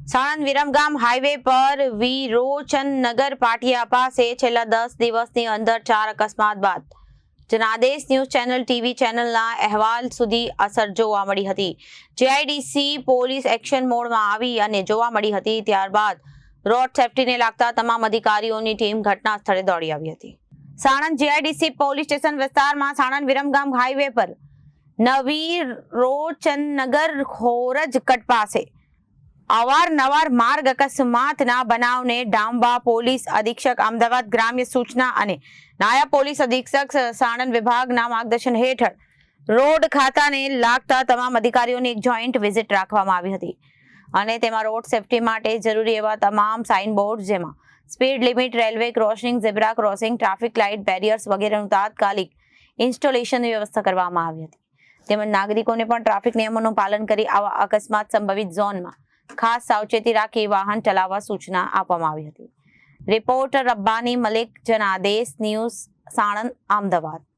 Sanand Viramgam highway પર વિરોચનનગર પાટિયા પાસે છેલ્લા 10 દિવસની અંદર 4 અકસ્માત બાદ જનાદેશ ન્યૂઝ ચેનલ ટીવી ચેનલના અહેવાલ સુધી અસર જોવા મળી હતી। જીઆઈડીસી પોલીસ એક્શન મોડમાં આવી અને જોવા મળી હતી। ત્યારબાદ રોડ સેફટીને લાગતા તમામ અધિકારીઓની ટીમ ઘટના સ્થળે દોડી આવી હતી। સાણંદ જીઆઈડીસી પોલીસ સ્ટેશન વિસ્તારમાં સાણંદ વિરમગામ હાઈવે પર નવીરોચનનગર ખોરજકટ પાસે અવારનવાર માર્ગ અકસ્માતના બનાવને ડામવા પોલીસ અધિક્ષક અમદાવાદ ગ્રામ્ય સૂચના અને નાયબ પોલીસ અધિક્ષક સાણંદ વિભાગના માર્ગદર્શન હેઠળ રોડ ખાતાને લાગતા તમામ અધિકારીઓની એક જોઈન્ટ વિઝિટ રાખવામાં આવી હતી અને તેમાં રોડ સેફટી માટે જરૂરી એવા તમામ સાઇનબોર્ડ જેમાં speed limit, railway crossing, zebra crossing, traffic light, barriers વગેરેનું તાત્કાલિક ઇન્સ્ટોલેશનની વ્યવસ્થા કરવામાં આવી હતી। તેમજ નાગરિકોને પણ ટ્રાફિક નિયમોનું પાલન કરી આવા અકસ્માત સંભવિત ઝોનમાં ખાસ સાવચેતી રાખી વાહન ચલાવવા સૂચના આપવામાં આવી હતી। Reporter Rabbani Malik, Janadesh news, Sanand, Ahmedabad.